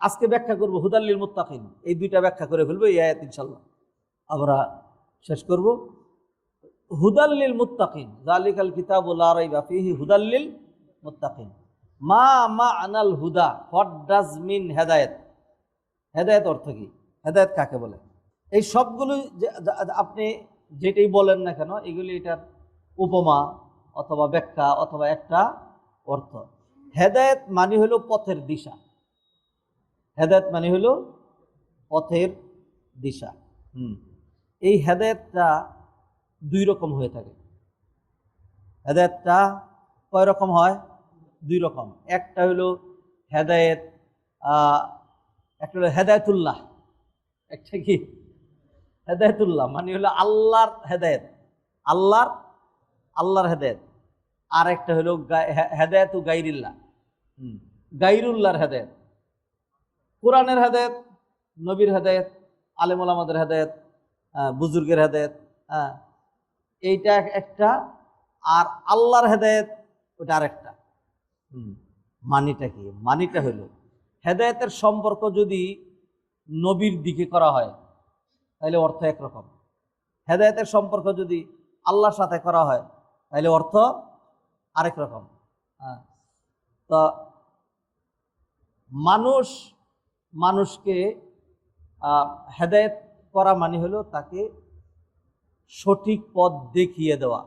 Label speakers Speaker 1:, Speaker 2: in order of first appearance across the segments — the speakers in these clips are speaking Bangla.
Speaker 1: আজকে ব্যাখ্যা করব হুদাল্লিল মুত্তাকিন, এই দুইটা ব্যাখ্যা করে ফেলবো এই আয়াত ইনশাল্লাহ আমরা শেষ করব। হুদাল্লিল মুত্তাকিন, যালিকাল কিতাবু লা রাইবা ফীহি হুদাল্লিল মুত্তাকিন। মা মা'নাল হুদা, হোয়াট ডাজ মিন হেদায়েত? হেদায়েত অর্থ কি? হেদায়েত কাকে বলে? এই সবগুলো আপনি যেটাই বলেন না কেন, এগুলি এটার উপমা অথবা ব্যাখ্যা অথবা একটা অর্থ। হেদায়েত মানে হলো পথের দিশা। হেদায়েত মানে হলো পথের দিশা। এই হেদায়েতটা দুই রকম হয়ে থাকে। হেদায়েতটা কয় রকম হয়? দুই রকম। একটা হলো হেদায়েত, একটা হলো হেদায়েতুল্লাহ। একটা কি? হেদায়েতুল্লাহ মানে হলো আল্লাহর হেদায়েত, আল্লাহর হেদায়েত। আর একটা হলো হেদায়েতু গাইরিল্লাহ, গাইরুল্লাহর হেদায়েত। কোরআনের হেদায়েত, নবীর হেদায়েত, আলেম ওলামাদের হেদায়েত, বুজুর্গের হেদায়েত, এইটা একটা। আর আল্লাহর হেদায়েত ওটা আরেকটা। মানিটা কি? মানিটা হলো হেদায়েতের সম্পর্ক যদি নবীর দিকে করা হয় তাহলে অর্থ একরকম। হেদায়েতের সম্পর্ক যদি আল্লাহর সাথে করা হয় তাহলে অর্থ আরেক রকম। তো মানুষকে হেদায়েত করা মানে হলো তাকে সঠিক পথ দেখিয়ে দেওয়া,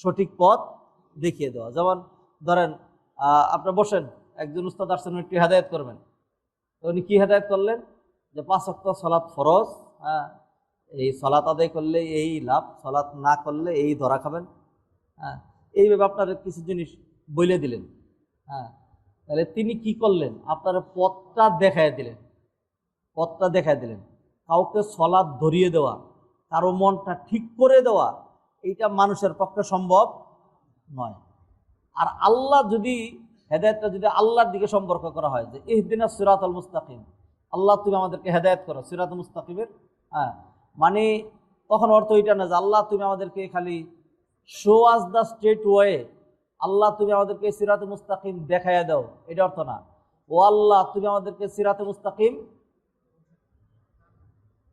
Speaker 1: সঠিক পথ দেখিয়ে দেওয়া। যেমন ধরেন আপনি বসেন, একজন উস্তাদ আসছেন, একটু হেদায়েত করবেন, তো উনি কি হেদায়েত করলেন? যে 5 ওয়াক্ত সালাত ফরজ, এই সালাত আদায় করলে এই লাভ, সালাত না করলে এই ধরা খাবেন। এইভাবে আপনার কিছু জিনিস বলে দিলেন। তাহলে তিনি কি করলেন? আপনার পথটা দেখায় দিলেন, পথটা দেখায় দিলেন। কাউকে সালাত ধরিয়ে দেওয়া, কারো মনটা ঠিক করে দেওয়া, এইটা মানুষের পক্ষে সম্ভব নয়। আর আল্লাহ যদি হেদায়েতটা যদি আল্লাহর দিকে সম্পর্ক করা হয়, যে ইহদিনাস সিরাতাল মুস্তাকিম, আল্লাহ তুমি আমাদেরকে হেদায়েত করো সিরাতুল মুস্তাকিমের, মানে তখন অর্থ এটা না যে আল্লাহ তুমি আমাদেরকে খালি show us the straight way, আল্লাহ তুমি আমাদেরকে সিরাতুল মুস্তাকিম দেখাইয়া দাও, এটা অর্থ না। ও আল্লাহ তুমি আমাদেরকে সিরাতুল মুস্তাকিম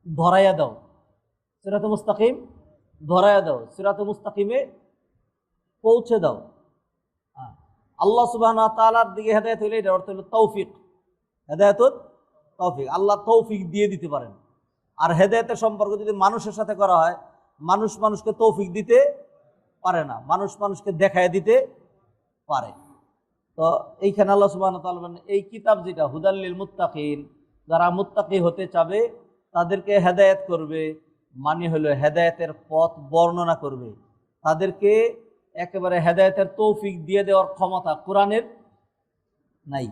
Speaker 1: ধরাইয়া দাও, সিরাতুল মুস্তাকিম ধরাইয়া দাও, সিরাতুল মুস্তাকিমে পৌঁছে দাও। আল্লাহ সুবহানাহু ওয়া তাআলার দিকে হেদায়েত হইলে এটার অর্থ হলো তৌফিক, হেদায়েতুত তৌফিক, আল্লাহ তৌফিক দিয়ে দিতে পারেন। আর হেদায়েতের সম্পর্ক যদি মানুষের সাথে করা হয়, মানুষকে তৌফিক দিতে পারে না, মানুষকে দেখায় দিতে পারে। তো এইখানে আল্লাহ সুবহানাহু ওয়া তাআলা বলেন এই কিতাব যেটা হুদাল্লিল মুত্তাকিন, যারা মুত্তাকি হতে চাবে তাদেরকে হেদায়েত করবে, মানে হলো হেদায়েতের পথ বর্ণনা করবে। তাদেরকে একেবারে হেদায়েতের তৌফিক দিয়ে দেওয়ার ক্ষমতা কোরআনের নাই।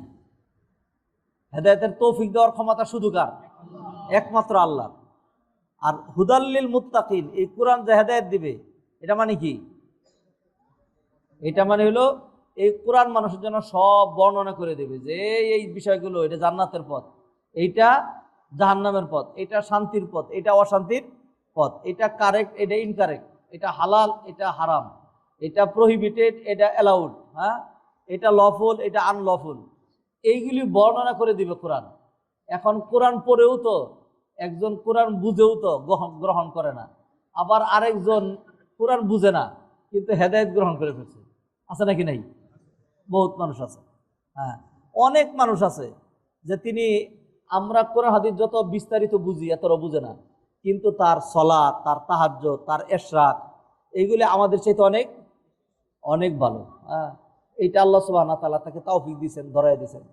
Speaker 1: হেদায়েতের তৌফিক দেওয়ার ক্ষমতা শুধু কার? একমাত্র আল্লাহ। আর হুদাল্লিল মুত্তাকিন, এই কোরআন যে হেদায়েত দিবে, এটা মানে কি? এটা মানে হলো এই কোরআন মানুষের জন্য সব বর্ণনা করে দেবে যে এই বিষয়গুলো, এটা জান্নাতের পথ, এইটা জাহান্নামের পথ, এটা শান্তির পথ, এটা অশান্তির পথ, এটা কারেক্ট, এটা ইনকারেক্ট, এটা হালাল, এটা হারাম, এটা প্রহিবিটেড, এটা অ্যালাউড, এটা লফুল, এটা আনলফুল, এইগুলি বর্ণনা করে দিবে কোরআন। এখন কোরআন পড়েও তো একজন কোরআন বুঝেও তো গ্রহণ করে না, আবার আরেকজন কোরআন বুঝে না কিন্তু হেদায়েত গ্রহণ করে ফেলছে। আছে নাকি নাই? বহুত মানুষ আছে। অনেক মানুষ আছে যে তিনি আমরা কোরআন হাদিস যত বিস্তারিত বুঝি এতটা বুঝে না, কিন্তু তার সালাত, তার তাহাজ্জুদ, তার ইশরাক, এইগুলি আমাদের চাইতে অনেক অনেক ভালো। এইটা আল্লাহ সুবহানাহু ওয়া তাআলা তাকে তৌফিক দিয়েছেন, ধরায় দিয়েছেন।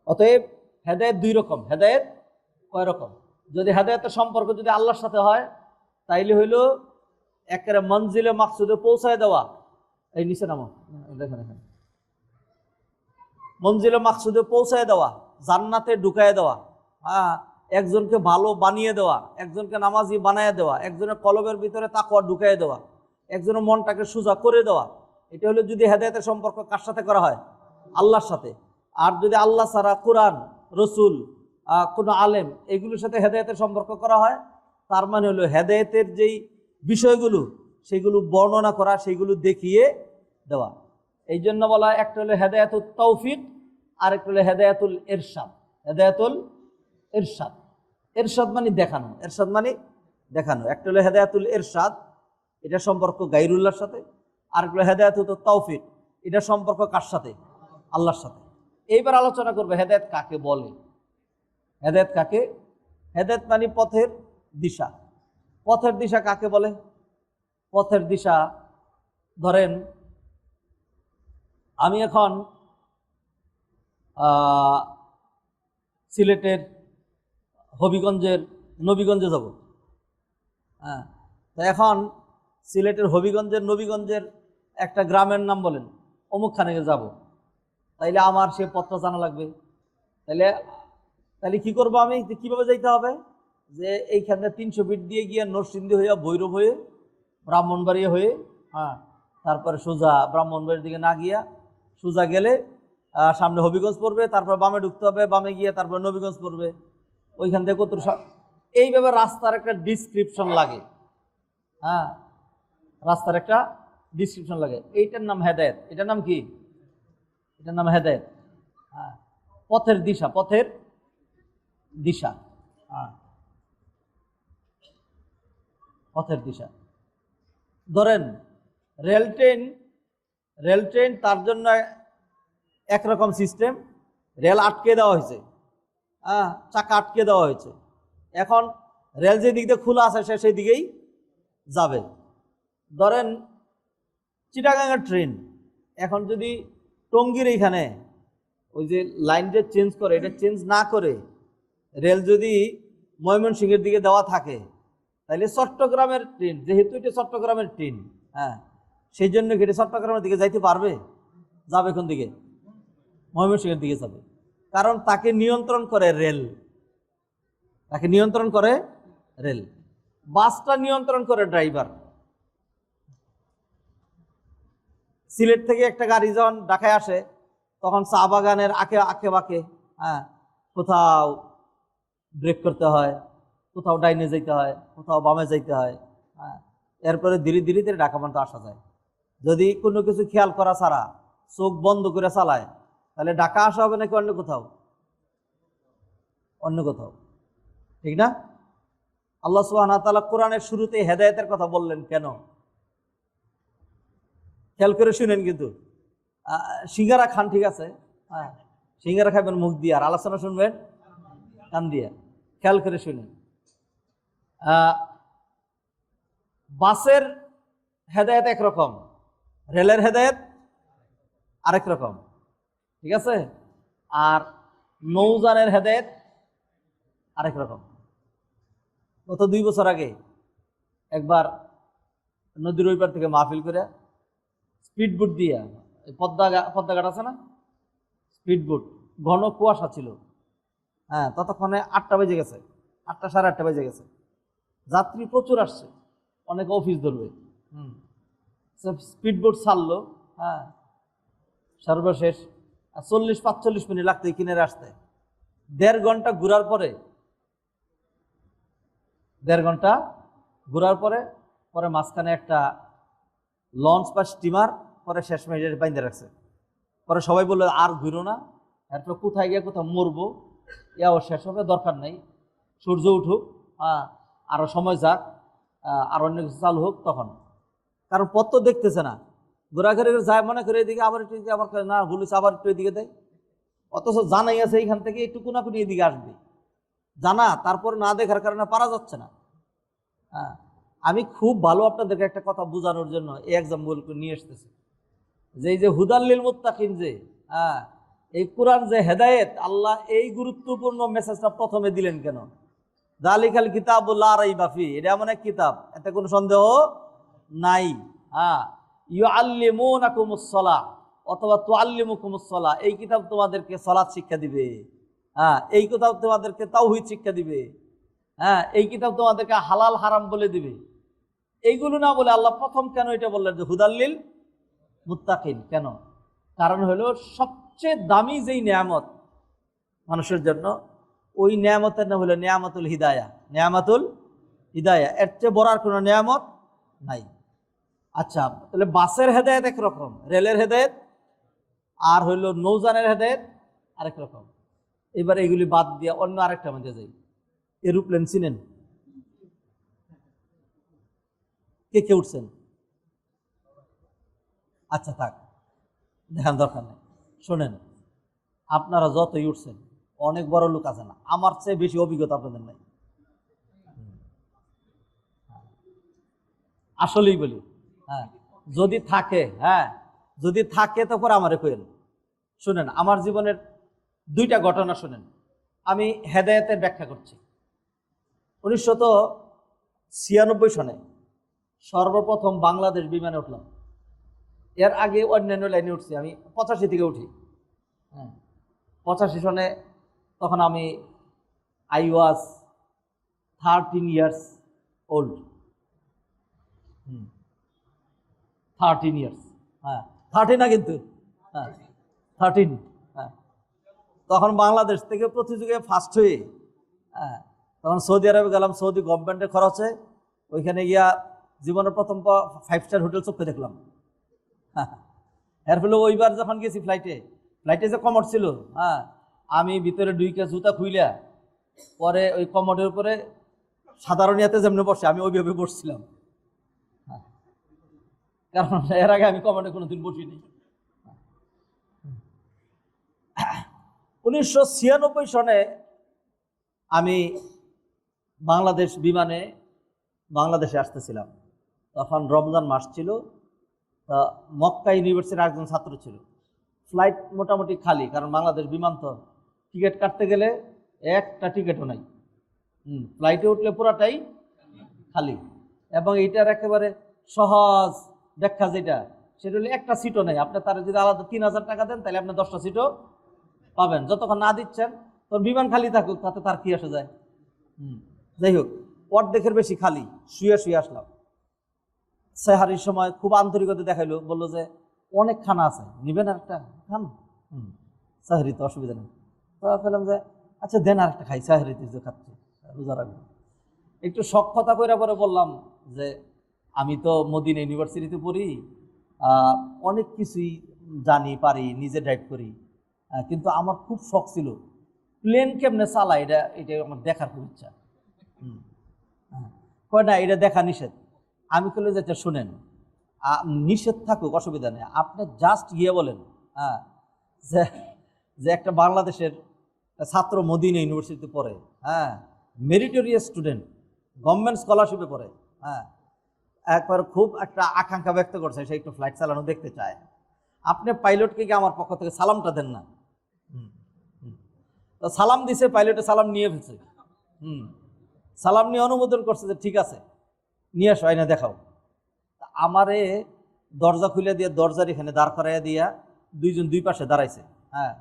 Speaker 1: অতএব হেদায়েত দুই রকম। হেদায়েত কয় রকম? যদি হেদায়েতের সম্পর্ক যদি আল্লাহর সাথে হয় তাইলে হইল একেবারে মঞ্জিলে মাকসুদে পৌঁছায় দেওয়া। এই নিচে নামো, দেখেন এখানে, মঞ্জিলে মাকসুদে পৌঁছায় দেওয়া, জান্নাতে ঢুকায় দেওয়া, একজনকে ভালো বানিয়ে দেওয়া, একজনকে নামাজি বানায় দেওয়া, একজনের কলবের ভিতরে তাকওয়া ঢুকায় দেওয়া, একজনের মনটাকে সোজা করে দেওয়া। এটা হলো যদি হেদায়েতের সম্পর্ক কার সাথে করা হয়? আল্লাহর সাথে। আর যদি আল্লাহ ছাড়া কোরআন, রসুল, কোনো আলেম, এগুলোর সাথে হেদায়েতের সম্পর্ক করা হয়, তার মানে হলো হেদায়েতের যেই বিষয়গুলো সেগুলো বর্ণনা করা, সেগুলো দেখিয়ে দেওয়া। এই জন্য বলা হয় একটা হলো হেদায়েতুত তৌফিক, আরেকটা হলো হেদায়াতুল ইরশাদ। হেদায়াতুল ইরশাদ, ইরশাদ মানে দেখানো, ইরশাদ মানে দেখানো। একটা হলো হেদায়াতুল ইরশাদ, এটা সম্পর্ক গায়রুল্লাহর সাথে। আরেকটা হলো হেদায়াতুত তাওফিক, এটা সম্পর্ক কার সাথে? আল্লাহর সাথে। এইবার আলোচনা করবে হেদায়েত কাকে বলে। হেদায়েত কাকে? হেদায়েত মানে পথের দিশা। পথের দিশা কাকে বলে? পথের দিশা, ধরেন আমি এখন সিলেটের হবিগঞ্জের নবীগঞ্জে যাব। হ্যাঁ, তো এখন সিলেটের হবিগঞ্জের নবীগঞ্জের একটা গ্রামের নাম বলেন, অমুকখানে যাব, তাইলে আমার সে পথটা জানা লাগবে। তাইলে তাহলে কি করবো আমি? কিভাবে যাইতে হবে? যে এইখানে 300 ফিট দিয়ে গিয়ে নরসিংদী হয়ে, ভৈরব হয়ে, ব্রাহ্মণবাড়িয়া হয়ে, হ্যাঁ, তারপরে সোজা ব্রাহ্মণবাড়ির দিকে না গিয়া সোজা গেলে সামনে হবিগঞ্জ পড়বে, তারপর বামে ঢুকতে হবে, বামে গিয়ে তারপর নবীগঞ্জ পড়বে, ওইখান থেকে কত। এইভাবে রাস্তার একটা ডিসক্রিপশন লাগে। হ্যাঁ, রাস্তার একটা ডিসক্রিপশন লাগে। এইটার নাম হেদায়েত। এটার নাম কি? এটার নাম হেদায়েত। হ্যাঁ, পথের দিশা, পথের দিশা। হ্যাঁ, পথের দিশা। ধরেন রেল ট্রেন, রেল ট্রেন তার জন্য একরকম সিস্টেম, রেল আটকে দেওয়া হয়েছে। হ্যাঁ, চাকা আটকে দেওয়া হয়েছে। এখন রেল যে দিক দিয়ে খোলা আছে সে সেই দিকেই যাবে। ধরেন চিটাগাঙের ট্রেন, এখন যদি টঙ্গীর এইখানে ওই যে লাইনটা চেঞ্জ করে, এটা চেঞ্জ না করে রেল যদি ময়মনসিংহের দিকে দেওয়া থাকে, তাহলে চট্টগ্রামের ট্রেন, যেহেতু এটা চট্টগ্রামের ট্রেন, হ্যাঁ, সেই জন্য এটা চট্টগ্রামের দিকে যাইতে পারবে। যাবে কোন দিকে? ময়মনসিংহের দিকে যাবে, কারণ তাকে নিয়ন্ত্রণ করে রেল। তাকে নিয়ন্ত্রণ করে রেল। বাসটা নিয়ন্ত্রণ করে ড্রাইভার। সিলেট থেকে একটা গাড়ি যখন ঢাকায় আসে, তখন চা বাগানের আঁকে বাঁকে, হ্যাঁ, কোথাও ব্রেক করতে হয়, কোথাও ডাইনে যাইতে হয়, কোথাও বামে যাইতে হয়। হ্যাঁ, এরপরে ধীরে ধীরে ধীরে ঢাকা পর্যন্ত আসা যায়। যদি কোনো কিছু খেয়াল করা ছাড়া চোখ বন্ধ করে চালায়, তাহলে ঢাকা আসা হবে নাকি অন্য কোথাও? অন্য কোথাও, ঠিক না? আল্লাহ সুবহানাহু ওয়া তাআলা কোরআনের শুরুতে হেদায়েতের কথা বললেন কেন? খেয়াল করে শুনেন। কিন্তু সিঙ্গারা খান, ঠিক আছে, হ্যাঁ, সিঙ্গারা খাবেন মুখ দিয়ে, আর আলোচনা শুনবেন কান দিয়ে। খেয়াল করে শুনেন। বাসের হেদায়েত একরকম, রেলের হেদায়েত আরেক রকম, ঠিক আছে? আর নৌযানের হেদায়েত আরেক রকম। গত 2 বছর আগে একবার নদীর ওই পার থেকে মাহফিল করে স্পিড বোট দিয়া, পদ্মাঘাট আছে না, স্পিড বোট, ঘন কুয়াশা ছিল। হ্যাঁ, ততক্ষণে 8টা বেজে গেছে, 8টা সাড়ে 8টা বেজে গেছে। যাত্রী প্রচুর আসছে, অনেকে অফিস ধরবে। স্পিড বোট ছাড়লো। হ্যাঁ, সর্বশেষ 40-45 মিনিট লাগতো এই কিনারে আসতে। 1.5 ঘন্টা ঘোরার পরে, 1.5 ঘন্টা ঘোরার পরে পরে মাঝখানে একটা লঞ্চ বা স্টিমার পরে শেষ মিনিটে বাইন্ধে রাখছে। পরে সবাই বললো আর ঘুরো না, এরপর কোথায় গিয়ে কোথাও মরবো, ইয়াও শেষ হবে, দরকার নেই, সূর্য উঠুক, আরও সময় যাক, আর অন্য কিছু চালু হোক তখন। কারণ পথ তো দেখতেছে না, ঘোরাঘুরি যায় মনে করে এদিকে, আবার একটু আবার না ভুলিস, আবার একটু এদিকে দেয়। অথচ জানাই আছে এইখান থেকে একটু কোনাকুনি এদিকে আসবে, জানা, তারপর না দেখার কারণে পারা যাচ্ছে না। হ্যাঁ, আমি খুব ভালো আপনাদেরকে একটা কথা বোঝানোর জন্য এই এক্সাম্পল নিয়ে আসতেছি, যে এই যে হুদাল্লিল মুত্তাকিন, যে এই কোরআন যে হেদায়েত, আল্লাহ এই গুরুত্বপূর্ণ মেসেজটা প্রথমে দিলেন কেন? যালিকাল কিতাবুল লা রাইবা ফি, এটা এমন এক কিতাব, এতে কোনো সন্দেহ নাই। ইউআল্লিমুনাকুমুস সালাহ অথবা তুআল্লিমুকুমুস সালাহ, এই কিতাব তোমাদেরকে সালাত শিক্ষা দিবে। এই কিতাব তোমাদেরকে তাওহীদ শিক্ষা দিবে। এই কিতাব তোমাদেরকে হালাল হারাম বলে দিবে। এইগুলো না বলে আল্লাহ প্রথম কেন এটা বললেন যে হুদাল্লিল মুত্তাকিন? কেন? কারণ হলো সবচেয়ে দামি যেই নিয়ামত মানুষের জন্য, ওই নিয়ামতের নাম হলো নিয়ামতুল হিদায়া। নিয়ামতুল হিদায়া, এর চেয়ে বড় আর কোনো নিয়ামত নাই। আচ্ছা, তাহলে বাসের হেদায়েত একরকম, রেলের হেদায়েত আর হইল নৌযানের হেদায়েত আরেক রকম। এবার এগুলি বাদ দিয়ে অন্য আরেকটা মধ্যে যাই। এরোপ্লেন চিনেন? কে কে উঠছেন? আচ্ছা থাক, দেখার দরকার নেই। শোনেন, আপনারা যতই উঠছেন, অনেক বড় লোক আছে না, আমার চেয়ে বেশি অভিজ্ঞতা আপনাদের নাই। আসলেই বলি, হ্যাঁ, যদি থাকে, হ্যাঁ যদি থাকে তো পরে আমারে কইেন। শুনেন, আমার জীবনের দুইটা ঘটনা শুনেন। আমি হেদায়েতের ব্যাখ্যা করছি। 1996 সনে সর্বপ্রথম বাংলাদেশ বিমানে উঠলাম। এর আগে অন্যান্য লাইনে উঠছি, আমি 85 থেকে উঠি। হ্যাঁ, 85 সনে তখন আমি I was 13 years old. 13 years, হ্যাঁ 30 না কিন্তু, হ্যাঁ 13। হ্যাঁ, তখন বাংলাদেশ থেকে প্রতিযোগিতায় ফার্স্ট হয়ে, হ্যাঁ তখন সৌদি আরবে গেলাম। সৌদি গভর্নমেন্টের খরচে ওইখানে গিয়া জীবনের প্রথম 5 স্টার হোটেল চোখে দেখলাম। এর ফলে ওইবার যখন গেছি ফ্লাইটে যে কমোড ছিল, হ্যাঁ আমি ভিতরে ডুইকে জুতা খুইলা পরে ওই কমোডের উপরে সাধারণ ইয়াতে যেমনি বসে আমি ওইভাবে বসছিলাম। কারণ এর আগে আমি কমোডে কোনোদিন বসিনি। 1996 সনে আমি বাংলাদেশ বিমানে বাংলাদেশে আসতেছিলাম। তখন রমজান মাস ছিল। তা মক্কা ইউনিভার্সিটির একজন ছাত্র ছিল। ফ্লাইট মোটামুটি খালি, কারণ বাংলাদেশ বিমান তো টিকিট কাটতে গেলে একটা টিকিটও নাই। ফ্লাইটে উঠলে পুরাটাই খালি। এবং এইটার একেবারে সহজ ব্যাখ্যা যেটা, সেটা হলে একটা সিটও নেই। আপনি তার যদি আলাদা 3000 টাকা দেন, তাহলে আপনি 10টা সিটও পাবেন। যতক্ষণ না দিচ্ছেন তখন বিমান খালি থাকুক, তাতে তার কি আসে যায়। যাই হোক, অর্ধেকের বেশি খালি, শুয়ে শুয়ে আসলাম। সেহারির সময় খুব আন্তরিকতা দেখাইলো, বললো যে অনেক খানা আছে, নিবেন আর একটা খান। সেহারি তো অসুবিধা নেই। তো পেলাম যে আচ্ছা দেন আর একটা খাই, সেহারিতে যে খাচ্ছি রোজা রাখবো। একটু শখ কথা কইরা পরে বললাম যে আমি তো মদিনা ইউনিভার্সিটিতে পড়ি, অনেক কিছুই জানি পারি, নিজে ড্রাইভ করি, কিন্তু আমার খুব শখ ছিল প্লেন কেমনে চালা, এটা আমার দেখার খুব ইচ্ছা। কয় না, এটা দেখা নিষেধ। আমি কইলে যে আচ্ছা শোনেন, নিষেধ থাকুক অসুবিধা নেই, আপনি জাস্ট গিয়ে বলেন হ্যাঁ যে একটা বাংলাদেশের ছাত্র মদিনা ইউনিভার্সিটিতে পড়ে, হ্যাঁ মেরিটোরিয়াস স্টুডেন্ট, গভর্নমেন্ট স্কলারশিপে পড়ে, হ্যাঁ একবার খুব একটা আকাঙ্ক্ষা ব্যক্ত করছে, সে একটু ফ্লাইট চালানো দেখতে চায়। আপনি পাইলটকে কি আমার পক্ষ থেকে সালামটা দেন না? তো সালাম দিছে, পাইলটে সালাম নিয়ে ফেলছে। সালাম নিয়ে অনুমোদন করছে যে ঠিক আছে নিয়ে আসো, আইনা দেখাও। আমারে দরজা খুলে দিয়ে দরজার এখানে দাঁড় করাইয়া দিয়া দুইজন দুই পাশে দাঁড়াইছে। হ্যাঁ,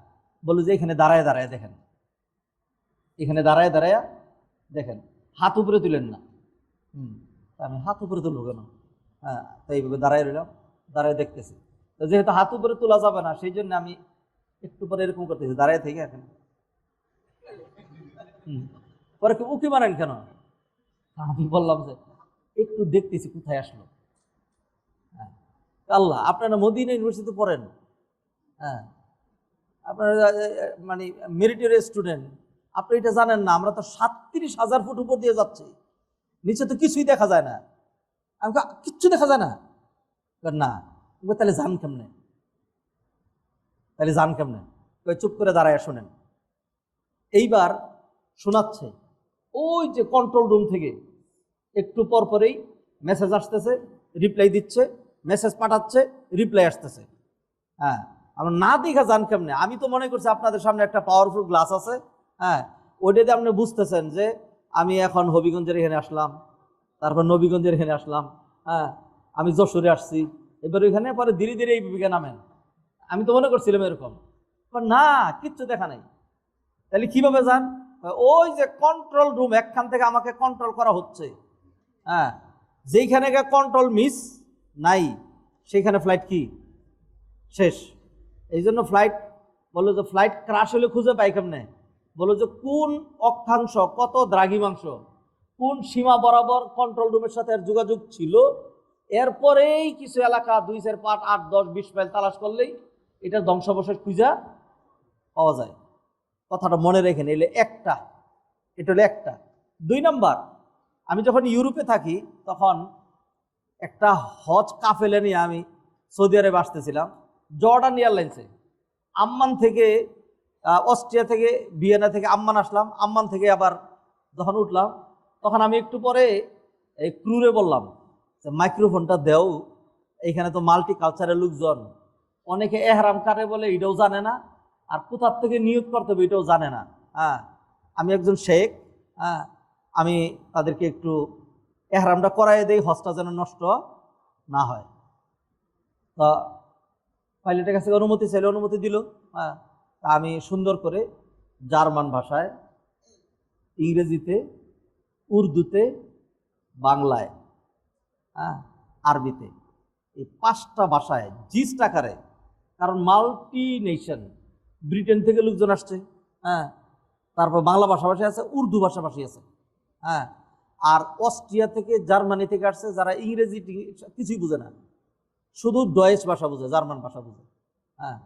Speaker 1: বললো যে এখানে দাঁড়ায় দাঁড়ায় দেখেন, এখানে দাঁড়ায় দাঁড়ায় দেখেন, হাত উপরে তুলেন না। আমি হাত উপরে তুলবো কেন? হ্যাঁ, তাই এইভাবে দাঁড়ায় রইলাম, দাঁড়ায় দেখতেছি। তো যেহেতু হাত উপরে তোলা যাবে না, সেই জন্য আমি একটু পরে এরকম করতেছি, দাঁড়ায় থেকে এখন। পরে কি উকি মারেন কেন? আমি বললাম যে একটু দেখতেছি কোথায় আসলো। হ্যাঁ, আল্লাহ, আপনারা মদিনা ইউনিভার্সিটিতে পড়েন, হ্যাঁ আপনারা মানে মেরিটোরিয়াস স্টুডেন্ট, আপনি এটা জানেন না আমরা তো 37,000 ফুট উপর দিয়ে যাচ্ছি, নিচে তো কিছুই দেখা যায় না। আমি কিচ্ছু দেখা যায় না? না। তাহলে যান কেমনে? চুপ করে দাঁড়ায় শোনেন। এইবার শোনাচ্ছে, ওই যে কন্ট্রোল রুম থেকে একটু পর পরেই মেসেজ আসতেছে, রিপ্লাই দিচ্ছে, মেসেজ পাঠাচ্ছে, রিপ্লাই আসতেছে। হ্যাঁ, আমরা না দেখা যান কেমনে? আমি তো মনে করছি আপনাদের সামনে একটা পাওয়ারফুল গ্লাস আছে, হ্যাঁ ওইটাতে আপনি বুঝতেছেন যে আমি এখন হবিগঞ্জের এখানে আসলাম, তারপর নবীগঞ্জের এখানে আসলাম, হ্যাঁ আমি যশোরে আসছি, এবার ওইখানে পরে ধীরে ধীরে এই বিবেকে নামেন। আমি তো মনে করছিলাম এরকম, না কিচ্ছু দেখা নাই। তাহলে কিভাবে যান? ওই যে কন্ট্রোল রুম, একখান থেকে আমাকে কন্ট্রোল করা হচ্ছে, হ্যাঁ যেইখানে কন্ট্রোল মিস নাই সেইখানে ফ্লাইট কি শেষ। এই জন্য ফ্লাইট বললো যে ফ্লাইট ক্রাশ হলে খুঁজে পাই কেমনে? বললো যে কোন অক্ষাংশ, কত দ্রাঘিমাংশ, কোন সীমা বরাবর কন্ট্রোল রুমের সাথে এর যোগাযোগ ছিল, এরপরেই কিছু এলাকা 2, 4, 5, 8, 10, 20 মাইল তালাশ করলেই এটা ধ্বংসাবশেষ খুঁজা পাওয়া যায়। কথাটা মনে রেখে নিলে একটা, এটা হলো একটা। 2 নাম্বার, আমি যখন ইউরোপে থাকি তখন একটা হজ কাফেলা নিয়ে আমি সৌদি আরবে আসতেছিলাম জর্ডান এয়ারলাইন্সে। আম্মান থেকে অস্ট্রিয়া থেকে ভিয়েনা থেকে আম্মান আসলাম, আম্মান থেকে আবার যখন উঠলাম তখন আমি একটু পরে এই ক্রুরে বললাম যে মাইক্রোফোনটা দেও, এইখানে তো মাল্টি কালচারের লোকজন, অনেকে এহরাম কাটে বলে এটাও জানে না, আর কোথার থেকে নিয়োগ করতে হবে এটাও জানে না। হ্যাঁ, আমি একজন শেখ, হ্যাঁ, আমি তাদেরকে একটু এহরামটা করাই দেই, হজটা যেন নষ্ট না হয়। তা পাইলটের কাছে অনুমতি চাইলে অনুমতি দিল। হ্যাঁ, তা আমি সুন্দর করে জার্মান ভাষায়, ইংরেজিতে, উর্দুতে, বাংলায়, হ্যাঁ, আরবিতে, এই 5টা ভাষায় জিস্ট আকারে, কারণ মাল্টি নেশন, ব্রিটেন থেকে লোকজন আসছে, হ্যাঁ, তারপর বাংলা ভাষাভাষী আছে, উর্দু ভাষাভাষী আছে, হ্যাঁ, আর অস্ট্রিয়া থেকে জার্মানি থেকে আসছে যারা ইংরেজি কিছুই বুঝে না, শুধু ডয়েচ ভাষা বুঝে, জার্মান ভাষা বুঝে। হ্যাঁ,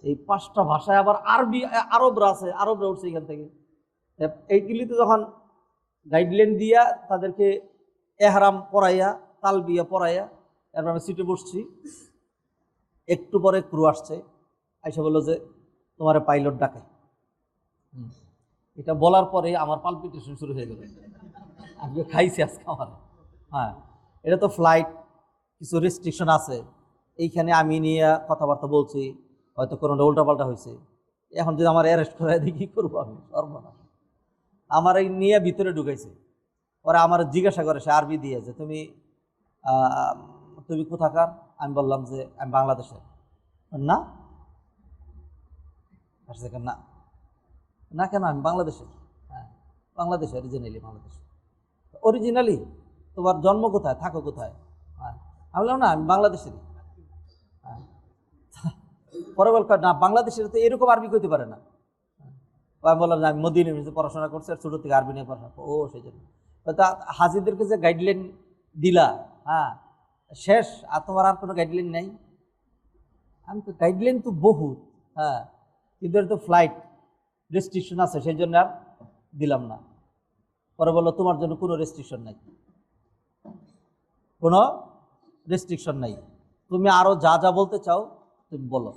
Speaker 1: এই 5টা ভাষায় আবার আরবি, আরবরা আছে, আরবরা উঠছে এখান থেকে। এইগুলিতে যখন গাইডলাইন দিয়া তাদেরকে এহরাম পড়াইয়া, তালবিয়া পড়াইয়া, এরপর আমি সিটে বসছি। একটু পরে ক্রু আসছে, আইসা বললো যে তোমার পাইলট ডাকে। এটা বলার পরে আমার পালপিটেশন শুরু হয়ে গেল, আমি খাইছি আজকে আমার। হ্যাঁ, এটা তো ফ্লাইট, কিছু রেস্ট্রিকশন আছে, এইখানে আমি নিয়ে কথাবার্তা বলছি, হয়তো কোনোটা উল্টাপাল্টা হয়েছে, এখন যদি আমার অ্যারেস্ট করে দিই কী করবো আমি, সর্বনাশ। আমার এই নিয়ে ভিতরে ঢুকাইছে, ওরা আমার জিজ্ঞাসা করে, সে আরবি দিয়ে, যে তুমি তুমি কোথাকার? আমি বললাম যে আমি বাংলাদেশের। না, না, না কেন, আমি বাংলাদেশের। হ্যাঁ, বাংলাদেশে অরিজিনালি, বাংলাদেশ অরিজিনালি। তোমার জন্ম কোথায়, থাকো কোথায়? হ্যাঁ, আমি বললাম না, আমি বাংলাদেশেরই। হ্যাঁ, পরে বল না, বাংলাদেশের তো এরকম আরবি কইতে পারে না। আমি বললাম যে আমি মদিনা ইউনিভার্সিটিতে পড়াশোনা করছি, আর ছোটো থেকে আরবি নিয়ে পড়াশোনা। ও, সেই জন্য তা হাজিদেরকে যে গাইডলাইন দিলা, হ্যাঁ, শেষ, আর তোমার আর কোনো গাইডলাইন নাই? আমি তো গাইডলাইন তো বহুত, হ্যাঁ, কিন্তু এর তো ফ্লাইট রেস্ট্রিকশন আছে, সেই জন্য আর দিলাম না। পরে বললো তোমার জন্য কোনো রেস্ট্রিকশন নাই, কোনো রেস্ট্রিকশন নাই, তুমি আরও যা যা বলতে চাও তুমি বলো।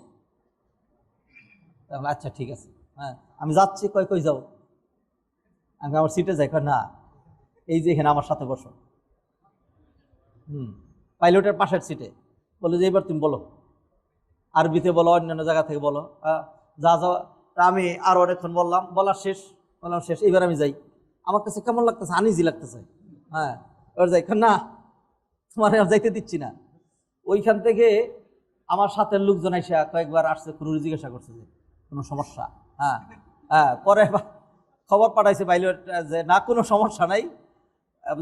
Speaker 1: আচ্ছা ঠিক আছে, হ্যাঁ, আমি যাচ্ছি। কই কই যাও? আমি আমার সিটে যাই। না, এই যে এখানে আমার সাথে বসো। পাইলটের পাশের সিটে। বলে যে এবার তুমি বলো, আরবিতে বলো, অন্যান্য জায়গা থেকে বলো, যা যা। আমি আরও অনেকক্ষণ বললাম, বলার শেষ, বললাম শেষ, এবার আমি যাই। আমার কাছে কেমন লাগতেছে, আনইজি লাগতেছে। হ্যাঁ, এবার যাই। না, তোমার আর যাইতে দিচ্ছি না। ওইখান থেকে আমার সাথে লোকজন এসে কয়েকবার আসছে, ক্রু জিজ্ঞাসা করছে যে কোনো সমস্যা? হ্যাঁ, হ্যাঁ, পরে খবর পাঠাইছে পাইলট যে না, কোনো সমস্যা নাই,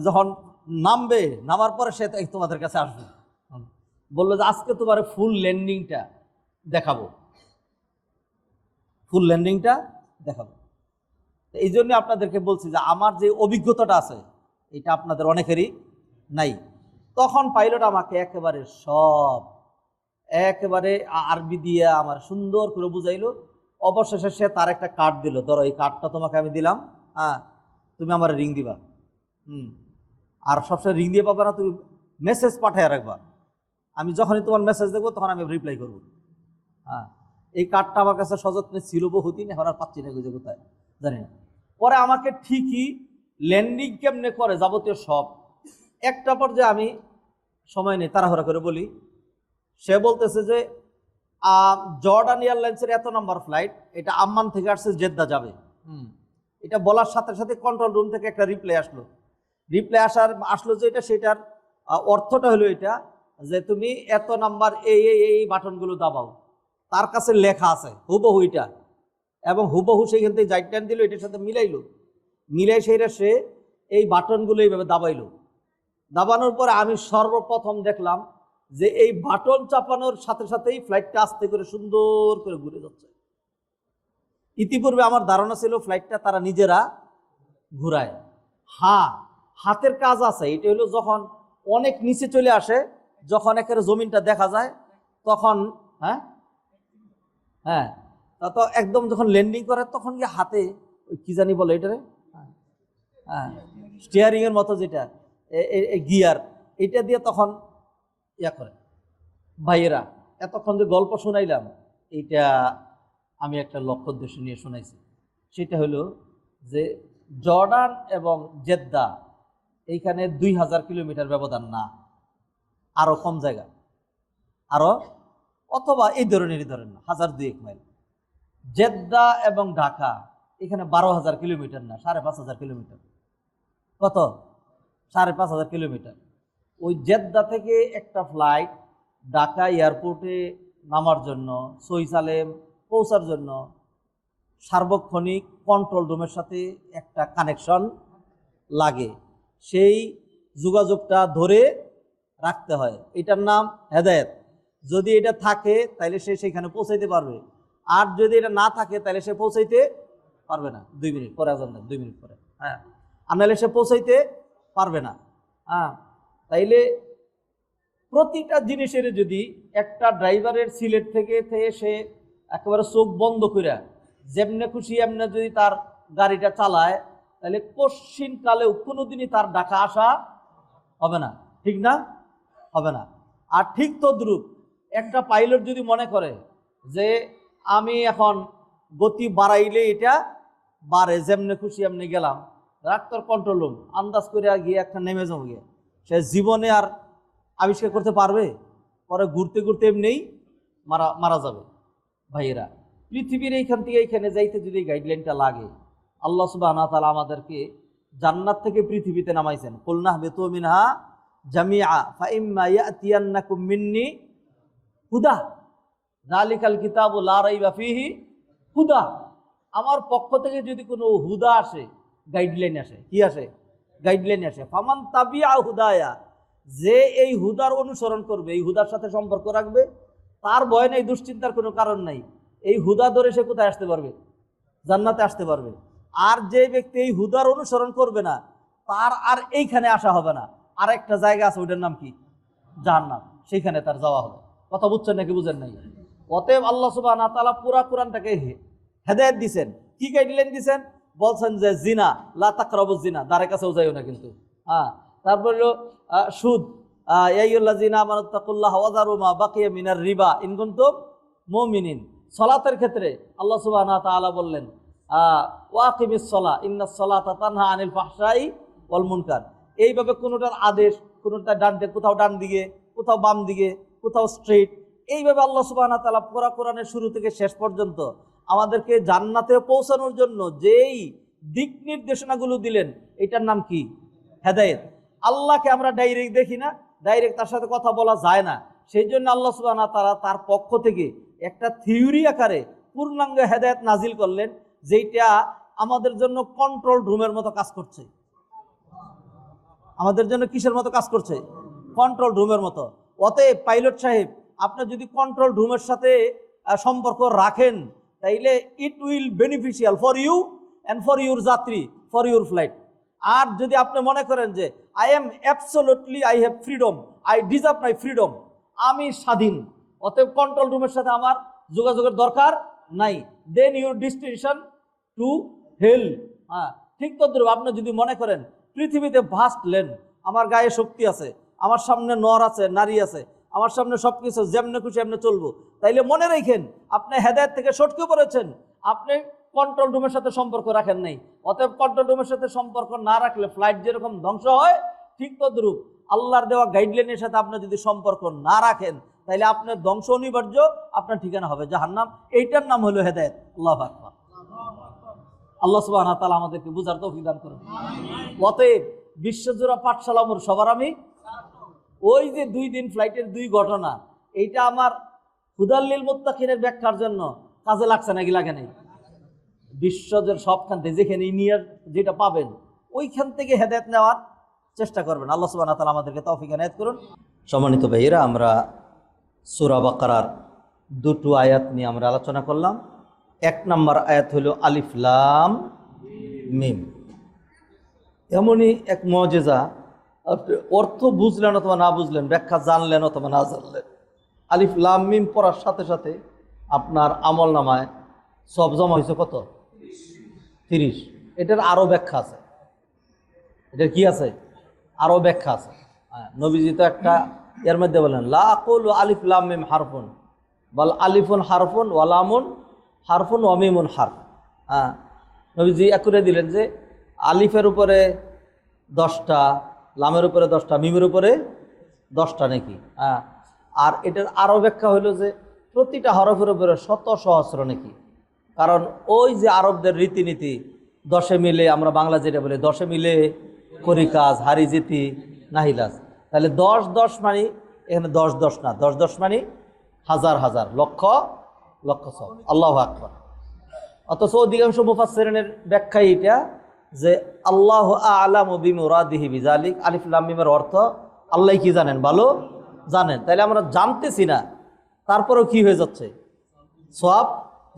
Speaker 1: যখন নামবে, নামার পরে সে তোমাদের কাছে আসবে। বললো যে আজকে তোমার ফুল ল্যান্ডিংটা দেখাবো, ফুল ল্যান্ডিংটা দেখাবো। এই জন্য আপনাদেরকে বলছি যে আমার যে অভিজ্ঞতাটা আছে এটা আপনাদের অনেকেরই নাই। তখন পাইলট আমাকে একেবারে আরবি দিয়ে আমার সুন্দর করে বুঝাইলো। অবশেষে সে তার একটা কার্ড দিল, ধরো এই কার্ডটা তোমাকে আমি দিলাম, হ্যাঁ, তুমি আমার রিং দিবা। আর সবসময় রিং দিয়ে পাবে না, তুমি মেসেজ পাঠিয়ে রাখবা, আমি যখনই তোমার মেসেজ দেখবো তখন আমি রিপ্লাই করবো। হ্যাঁ, এই কার্ডটা আমার কাছে সযত্নে ছিল বহুদিন, এখন আর পাচ্ছি না খুঁজে, কোথায় জানি না। পরে আমাকে ঠিকই ল্যান্ডিং কেমনে করে যাবতীয় সব একটা পর্যায়ে, আমি সময় নেই, তাড়াহুড়া করে বলি। সে বলতেছে যে জর্ডান এয়ারলাইন্সের এত নম্বর ফ্লাইট, এটা আম্মান থেকে আসছে, জেদ্দা যাবে। এটা বলার সাথে সাথে কন্ট্রোল রুম থেকে একটা রিপ্লাই আসলো যে এটা, সেটার অর্থটা হলো এটা যে তুমি এত নাম্বার এই বাটনগুলো দাবাও। তার কাছে লেখা আছে হুবহু এটা, এবং হুবহু সেইখান থেকে গাইডলাইন দিল, এটার সাথে মিলাই সেইটা সে এই বাটনগুলো এইভাবে দাবাইলো। দাবানোর পরে আমি সর্বপ্রথম দেখলাম যে এই বাটন চাপানোর সাথে সাথেই ফ্লাইটটা আস্তে করে সুন্দর করে ঘুরে যাচ্ছে। ইতিপূর্বে আমার ধারণা ছিল ফ্লাইটটা তারা নিজেরা ঘুরায়। হ্যাঁ, হাতের কাজ আছে। এটা হলো যখন অনেক নিচে চলে আসে, যখন একেবারে জমিনটা দেখা যায়, তখন হ্যাঁ, তা তো একদম যখন ল্যান্ডিং করে তখন গিয়ে হাতে ওই কি জানি বলে এটারে, হ্যাঁ স্টিয়ারিং এর মতো যেটা গিয়ার, এটা দিয়ে তখন ইয়া করে। ভাইয়েরা, এতক্ষণ যে গল্প শোনাইলাম এইটা আমি একটা লক্ষ্য উদ্দেশ্য নিয়ে শোনাইছি। সেটা হলো যে জর্ডান এবং জেদ্দা এইখানে 2000 কিলোমিটার ব্যবধান না, আরো কম জায়গা, আরো অথবা এই ধরনেরই ধরেন না 1002 মাইল। জেদ্দা এবং ঢাকা এখানে 12,000 কিলোমিটার না, 5,500 কিলোমিটার। কত? 5,500 কিলোমিটার। ওই জেদ্দা থেকে একটা ফ্লাইট ঢাকা এয়ারপোর্টে নামার জন্য, সহি সালেম পৌঁছার জন্য সার্বক্ষণিক কন্ট্রোল রুমের সাথে একটা কানেকশন লাগে। সেই যোগাযোগটা ধরে রাখতে হয়, এটার নাম হেদায়েত। যদি এটা থাকে তাহলে সে সেখানে পৌঁছাইতে পারবে, আর যদি এটা না থাকে তাহলে সে পৌঁছাইতে পারবে না। 2 মিনিট পরে আজান দেন, 2 মিনিট পরে, হ্যাঁ, আর নাহলে সে পৌঁছাইতে পারবে না। হ্যাঁ, তাইলে প্রতিটা জিনিসের যদি একটা ড্রাইভারের সিলেট থেকে সে একেবারে চোখ বন্ধ করে যেমনে খুশি এমনি যদি তার গাড়িটা চালায়, তাহলে কশিনকালেও কোনোদিনই তার ঢাকা আসা হবে না, ঠিক না? হবে না। আর ঠিক তদ্রূপ একটা পাইলট যদি মনে করে যে আমি এখন গতি বাড়াইলে এটা বাড়ে, যেমনে খুশি এমনি গেলাম, ডাক্তার কন্ট্রোল রুম আন্দাজ করে গিয়ে একটা নেমে যাবো গিয়ে, সে জীবনে আর আবিষ্কার করতে পারবে? পরে ঘুরতে ঘুরতে এমনিই মারা যাবে। ভাইয়েরা, পৃথিবীর এইখান থেকে এইখানে যাইতে যদি গাইডলাইনটা লাগে, আল্লাহ সুবহানাহু ওয়া তাআলা আমাদেরকে জান্নাত থেকে পৃথিবীতে নামাইছেন। কুলনা বিতু মিনহা জামিআ ফাইম্মা ইয়াতিয়ান্নাকুম মিন্নি হুদা যালিকাল কিতাবু লা রাইবা ফিহি হুদা। আমার পক্ষ থেকে যদি কোনো হুদা আসে, গাইডলাইন আসে, কি আসে? গাইডলাইন আসে। ফামান তাবিআ হুদায়া, যে এই হুদার অনুসরণ করবে, এই হুদার সাথে সম্পর্ক রাখবে, তার ভয় নেই, দুশ্চিন্তার কোনো কারণ নাই। এই হুদা ধরে সে কোথায় আসতে পারবে? জান্নাতে আসতে পারবে। আর যে ব্যক্তি এই হুদার অনুসরণ করবে না, তার আর এইখানে আসা হবে না। আর একটা জায়গা আছে, ওইটার নাম কি? জাহান্নাম, সেখানে তার যাওয়া হবে। কথা বুঝছেন নাকি বুঝেন নাই? অতএব আল্লাহ সুবহানাহু ওয়া তাআলা পুরা কোরআনটাকে হেদায়েত দিছেন। কি গাইডলাইন দিছেন? বলছেন যে জিনা লা তাকরাবুজ জিনা, দ্বারের কাছেও যাইও না কিন্তু। হ্যাঁ, তারপর হলো সুদ, ইয়া আইয়ুহাল্লাযীনা আমানুত্তাকুল্লাহা ওয়া যারু মা বাকিয়া মিনার রিবা ইন কুনতুম মুমিনিন। সালাতের ক্ষেত্রে আল্লাহ সুবহানাহু ওয়া তাআলা বললেন ওয়াকিমিস সালাহ ইন্নাস সালাতা তানহা আনিল ফাহশাই ওয়াল মুনকার। এইভাবে কোনোটার আদেশ, কোনোটা ডান দিকে, কোথাও ডান দিকে, কোথাও বাম দিকে, কোথাও স্ট্রেট, এইভাবে আল্লাহ সুবহানাহু ওয়া তাআলা পুরা কোরআনের শুরু থেকে শেষ পর্যন্ত আমাদেরকে জান্নাতে পৌঁছানোর জন্য যেই দিক নির্দেশনাগুলো দিলেন, এটার নাম কি? হেদায়েত। আল্লাহকে আমরা ডাইরেক্ট দেখি না, ডাইরেক্ট তার সাথে কথা বলা যায় না। সেই জন্য আল্লাহ সুবহানাহু ওয়া তাআলা তার পক্ষ থেকে একটা থিওরি আকারে পূর্ণাঙ্গ হেদায়েত নাজিল করলেন, যেটা আমাদের জন্য কন্ট্রোল রুমের মতো কাজ করছে। আমাদের জন্য কিসের মতো কাজ করছে? কন্ট্রোল রুমের মতো। অতএব পাইলট সাহেব, আপনি যদি কন্ট্রোল রুমের সাথে সম্পর্ক রাখেন, তাইলে it will beneficial for you and for your যাত্রী, ফর ইউর ফ্লাইট। আর যদি আপনি মনে করেন যে I am absolutely, I have freedom, I deserve my freedom, আমি স্বাধীন, অতএব কন্ট্রোল রুমের সাথে আমার যোগাযোগের দরকার নাই, দেন ইউর ডেস্টিনেশন টু হেল। হ্যাঁ, ঠিক তদ্রুপ আপনি যদি মনে করেন পৃথিবীতে ভাস্ট ল্যান্ড, আমার গায়ে শক্তি আছে, আমার সামনে নর আছে, নারী আছে, আমার সামনে সব কিছু, যেমনে খুশি এমনি চলবো, তাইলে মনে রাখেন আপনি হেদায়েত থেকে সটকে পড়েছেন, আপনি কন্ট্রোল রুমের সাথে সম্পর্ক রাখেন নাই। অতএব কন্ট্রোল রুমের সাথে সম্পর্ক না রাখলে ফ্লাইট যেরকম ধ্বংস হয়, ঠিক তদ্রুপ আল্লাহর দেওয়া গাইডলাইনের সাথে আপনি যদি সম্পর্ক না রাখেন, তাইলে আপনার ধ্বংস অনিবার্য, আপনার ঠিকানা হবে জাহান্নাম। এইটার নাম হলো হেদায়েত। আল্লাহু আকবার। আল্লাহ সুবহানাহু ওয়া তাআলা আমাদেরকে বুঝার তৌফিক দান করুন। অতএব বিশ্বজোড়া পাঠশালা মোর সবার আমি, ওই যে 2 দিন ফ্লাইটের 2 ঘটনা, এইটা আমার হুদাল লিল মুত্তাকিনের ব্যাখ্যার জন্য কাজে লাগছে নাকি লাগে নাই? বিশ্বজোড় সবখান থেকে যেখানে ইনিয়ার যেটা পাবেন, ওইখান থেকে হেদায়েত নেওয়ার চেষ্টা করবেন। আল্লাহ সুবহানাহু ওয়া তাআলা আমাদেরকে তৌফিক এনায়েত করুন। সম্মানিত ভাইয়েরা, আমরা সূরা বাকারার 2টো আয়াত নিয়ে আমরা আলোচনা করলাম। 1 নম্বর আয়াত হলো আলিফ লাম মিম। এমনই এক মুজিজা, অর্থ বুঝলেন অথবা না বুঝলেন, ব্যাখ্যা জানলেন অথবা না জানলেন, আলিফ লাম মিম পড়ার সাথে সাথে আপনার আমল নামায় সব জমা হয়েছে কত? 30। এটার আরো ব্যাখ্যা আছে, এটার কি আছে? আরো ব্যাখ্যা আছে। নবীজি তো একটা এর মধ্যে বলেন লা আকুলু আলিফ লাম মিম হারফুন বল আলিফুন হারফুন ওয়া লামুন হারফুন ওয়া মিমুন হারফ। নবীজি করে দিলেন যে আলিফের উপরে 10টা, লামের উপরে 10টা, মিমের উপরে 10টা নাকি। আর এটার আরো ব্যাখ্যা হইল যে প্রতিটা হরফের উপরে শত সহস্র নাকি। কারণ ওই যে আরবদের রীতিনীতি 10 মিলে, আমরা বাংলা যেটা বলি 10 মিলে করি কাজ, হারি জিতি নাহিলাজ, তাহলে 10 মানে এখানে 10 না, 10 মানে হাজার হাজার, লক্ষ লক্ষ সব। আল্লাহু আকবার। অথচ অধিকাংশ মুফাসসিরিনের ব্যাখ্যা এটা যে আল্লাহু আ'লামু বিমুরাদিহি বিযালিক, আলিফ লাম মিমের অর্থ আল্লাহ কি জানেন, ভালো জানেন। তাইলে আমরা জানতেছি না, তারপরেও কি হয়ে যাচ্ছে, সওয়াব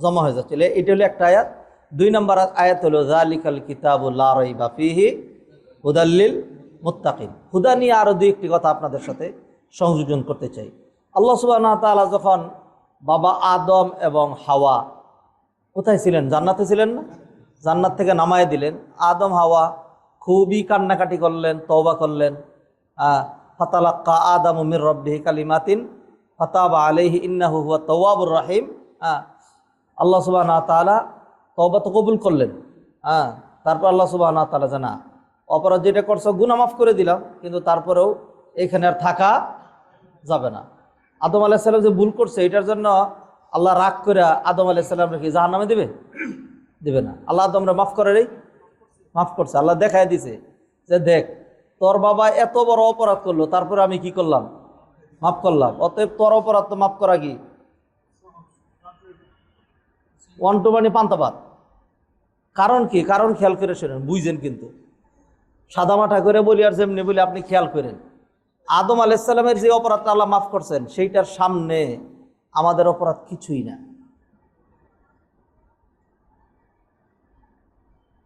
Speaker 1: জমা হয়ে যাচ্ছে। এটা হলো একটা আয়াত। 2 নম্বর আয়াত হলো যালিকাল কিতাবু লা রাইবা ফীহি হুদাল লিল মুত্তাকিন। হুদা নিয়ে আরো 2-1টি কথা আপনাদের সাথে সংযোজন করতে চাই। আল্লাহ সুবহানাহু ওয়া তাআলা যখন বাবা আদম এবং হাওয়া কোথায় ছিলেন, জান্নাতে ছিলেন না, জান্নাত থেকে নামায় দিলেন। আদম হাওয়া খুবই কান্নাকাটি করলেন, তওবা করলেন। ফাতালাক্কা আদামু মির রাব্বিহি কালিমাতিন ফাতাবা আলাইহি ইন্নাহু হুয়াত তাওয়াবুর রহিম। আল্লাহ সুবহানাহু ওয়া তাআলা তওবা তো কবুল করলেন। তারপর আল্লাহ সুবহানাহু ওয়া তাআলা জানা অপরাধ যেটা করছো গুনাহ মাফ করে দিলাম, কিন্তু তারপরেও এখানে আর থাকা যাবে না। আদম আলাইহিস সালাম যে ভুল করছে এটার জন্য আল্লাহ রাগ করে আদম আলাইহিস সালামকে কি জাহান্নামে দিবে? দিবে না। আল্লাহ আদমরা মাফ করারই মাফ করছে। আল্লাহ দেখায় দিছে যে দেখ, তোর বাবা এত বড় অপরাধ করলো, তারপরে আমি কি করলাম, মাফ করলাম। অতএব তোর অপরাধ তো মাফ করা কি 1 to মানে পান্তাপাত। কারণ কি? কারণ খেয়াল করে শোনেন, বুঝছেন কিন্তু সাদামাটা করে বলি আর যেমনি বলি আপনি খেয়াল করেন। আদম আলাইহিস সালামের যে অপরাধটা আল্লাহ মাফ করছেন সেইটার সামনে আমাদের অপরাধ কিছুই না।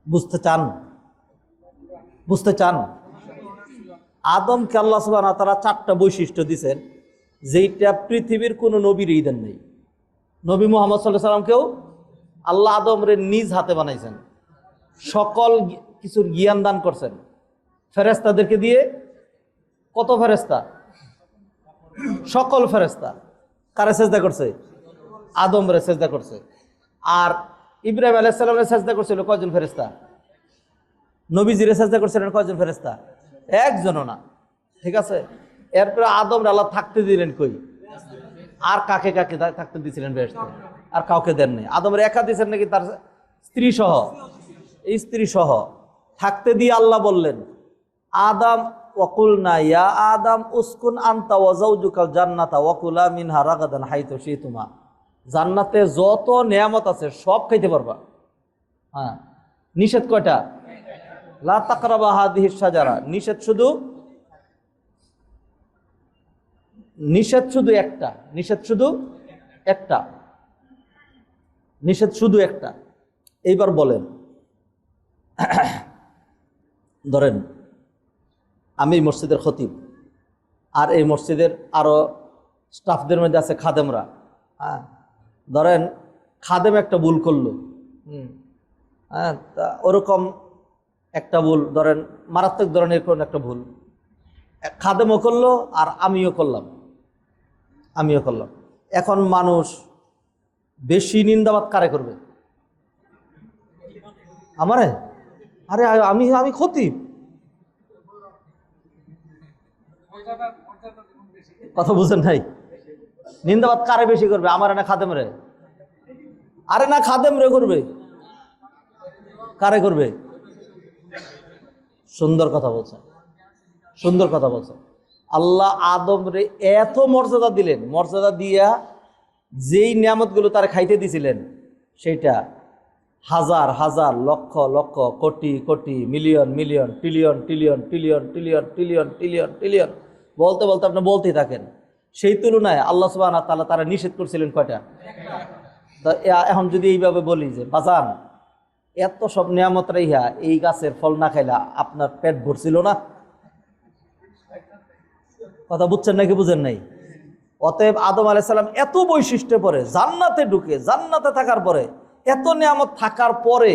Speaker 1: বুঝতে চান? বুঝতে চান? আদমকে আল্লাহ সুবহানাহু ওয়া তাআলা 4টা বৈশিষ্ট্য দিয়েছেন যেইটা পৃথিবীর কোনো নবীরই দেন নেই। নবী মুহাম্মদ সাল্লাল্লাহু আলাইহি সাল্লামকেও আল্লাহ আদমরে নিজ হাতে বানাইছেন, সকল কিছুর জ্ঞান দান করছেন ফেরেশতাদেরকে দিয়ে। কত ফেরেশতা? সকল ফেরেশতা। কারে সেজদা করছে? আদমরে সেজদা করছে। আর ইব্রাহিম আলাইহিস সালামের সেজদা করছিল কয়জন ফেরেশতা? নবীজিরে সেজদা করছিলেন কয়জন ফেরেশতা? একজনও না। ঠিক আছে। এরপরে আদমরে আল্লাহ থাকতে দিলেন কই? আর কাকে কাকে থাকতে দিয়েছিলেন বেহেশতে? আর কাউকে দেন নাই। আদমরে একা দিয়েছেন নাকি তার স্ত্রী সহ? স্ত্রী সহ থাকতে দিয়ে আল্লাহ বললেন আদম ওয়াকুলনা ইয়া আদম উসকুন আনতা ওয়া যাওজুকাল জান্নাতা ওয়া কুলা মিনহা রাগাদান হাইতু শিতুমা। জান্নাতে যত নিয়ামত আছে সব খাইতে পারবা। নিষেধ কয়টা? লা তাকরাবা হাদিহিস শাজারা। নিষেধ শুধু একটা। নিষেধ শুধু একটা। নিষেধ শুধু একটা। এইবার বলেন, ধরেন আমি মসজিদের খতিব, আর এই মসজিদের আরো স্টাফদের মধ্যে আছে খাদেমরা। ধরেন খাদেম একটা ভুল করলো, তা ওরকম একটা ভুল, ধরেন মারাত্মক ধরনের কোন একটা ভুল খাদেমও করলো আর আমিও করলাম। এখন মানুষ বেশি নিন্দাবাদ কারে করবে? আমারে? আরে আমি খতিব। কথা বুঝেন নাই? নিন্দাবাদ কারে বেশি করবে, আমারে না খাদেম রে? আরে না, খাদেম রে করবে। কারে করবে? সুন্দর কথা বলছেন। আল্লাহ আদম রে এত মর্যাদা দিলেন, মর্যাদা দিয়া যেই নিয়ামতগুলো তার খাইতে দিছিলেন সেটা হাজার হাজার lakh lakh crore crore million million trillion trillion trillion trillion trillion trillion trillion বলতে বলতে আপনি বলতেই থাকেন। সেই তুলনায় আল্লাহ সুবহানাহু ওয়া তাআলা তারা নিষেধ করছিলেন কয়টা? এখন যদি এইভাবে বলি যে বাজান এত সব নিয়ামত রাইহা এই গাছের ফল না খাইলা আপনার পেট ভরছিল না? কথা বুঝছেন নাকি বুঝেন নাই? অতএব আদম আলাইহিস সালাম এত বৈশিষ্ট্য পরে জান্নাতে ঢুকে, জান্নাতে থাকার পরে এত নিয়ামত থাকার পরে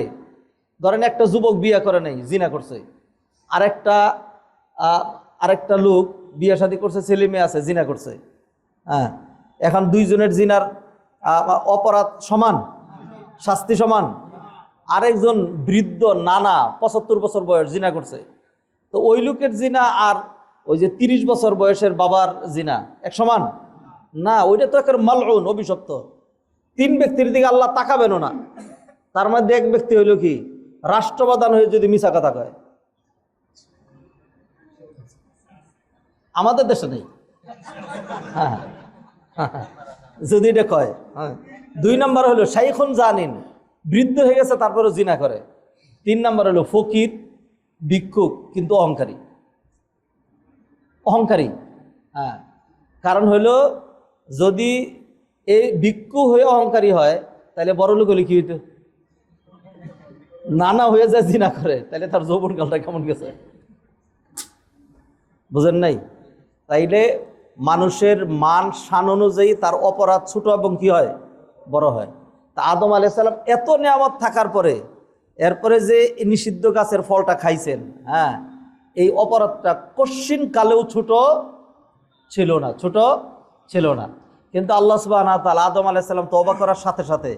Speaker 1: ধরেন একটা যুবক বিয়ে করে নাই, জিনা করছে, আরেকটা লোক বিয়ে শাদী করছে, ছেলে মেয়ে আছে, জিনা করছে। হ্যাঁ, এখন দুইজনের জিনার অপরাধ সমান, শাস্তি সমান। আরেকজন বৃদ্ধ নানা 75 বছর বয়স জিনা করছে, তো ওই লোকের জিনা আর ওই যে 30 বছর বয়সের বাবার জিনা এক সমান না, ওইটা তো একটা মালউন, অভিশপ্ত। 3 ব্যক্তির দিকে আল্লাহ তাকাবেনও না। তার মধ্যে এক ব্যক্তি হইল কি, রাষ্ট্রপ্রধান হয়ে যদি মিছা কথা কয়। আমাদের দেশে নেই। হ্যাঁ, যদি এটা কয়। 2 নম্বর হলো শাইখুন জানিন, বৃদ্ধ হয়ে গেছে তারপরে জিনা করে। 3 নম্বর হলো ফকির, ভিক্ষুক কিন্তু অহংকারী। হ্যাঁ, কারণ হইল যদি এই ভিক্ষু হয়ে অহংকারী হয় তাহলে বড় লোক হলে কি হইতো, নানা হয়ে যায় জিনা করে, তাহলে তার যৌবনকালটা কেমন গেছে, বুঝেন নাই? তাইলে মানুষের মান শান অনুযায়ী তার অপরাধ ছোট এবং কি হয়, বড় হয়। তা আদম আলাইহিস সালাম এত নিয়ামত থাকার পরে এরপরে যে নিষিদ্ধ গাছের ফলটা খাইছেন, হ্যাঁ, এই অপরাধটা কশ্চিন কালেও ছোট ছিল না। কিন্তু আল্লাহ সুবহানাহু ওয়া তাআলা আদম আলাইহিস সালাম তওবা করার সাথে সাথে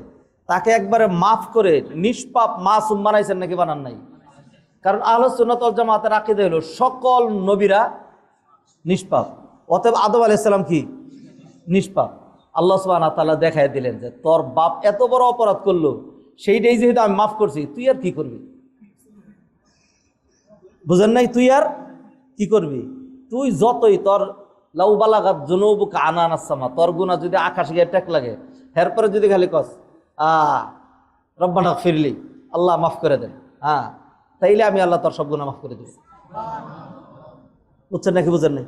Speaker 1: তাকে একবারে মাফ করে নিষ্পাপ মাসুম বানাইছেন, নাকি বানান নাই? কারণ আহলুস সুন্নাত ওয়াল জামাতের আকীদা হলো সকল নবীরা নিষ্পাপ, অতএব আদম আলাইহিস সালাম কি নিষ্পাপ। আল্লাহ সুবহানাহু ওয়া তাআলা দেখায় দিলেন যে তোর বাপ এত বড় অপরাধ করলো, সেইটাই যেহেতু আমি মাফ করছি, তুই আর কি করবি? বুঝেন নাই? তুই আর কি করবি? তুই যতই তোর লাউ বালাগাত যুনুবুকা আনানাস সামা, তোর গুনাহ যদি আকাশে গিয়ে টেক লাগে, এরপরে যদি খালি কস রব্বানা ফিরলি, আল্লাহ মাফ করে দেন, হ্যাঁ, তাইলে আমি আল্লাহ তোর সব গুনাহ মাফ করে দেব। বুঝছেন নাকি বুঝেন নাই?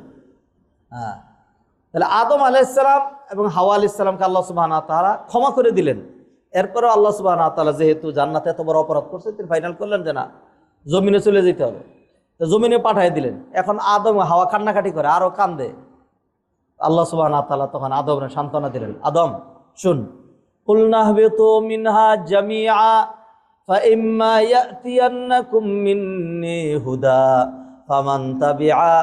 Speaker 1: হ্যাঁ, তাহলে আদম আলাইহিস সালাম এবং হাওয়া আলাইহিস সালামকে আল্লাহ সুবহানাহু ওয়া তাআলা ক্ষমা করে দিলেন। এরপরেও আল্লাহ সুবহানাহু ওয়া তাআলা যেহেতু জান্নাতে এত বড় অপরাধ করছে, তিনি ফাইনাল করলেন যে না, জমিনে চলে যেতে হবে। তো জমিনে পাঠিয়ে দিলেন। এখন আদম হাওয়া কান্নাকাটি করে, আরো কান্দে। আল্লাহ সুবহানাহু ওয়া তাআলা তখন আদমের সান্ত্বনা দিলেন, আদম শুন, কুলনা হাবিতু মিনহা জামিআ ফাইম্মা ইয়াতিয়ান্নাকুম মিন্নি হুদা ফামান তাবিআ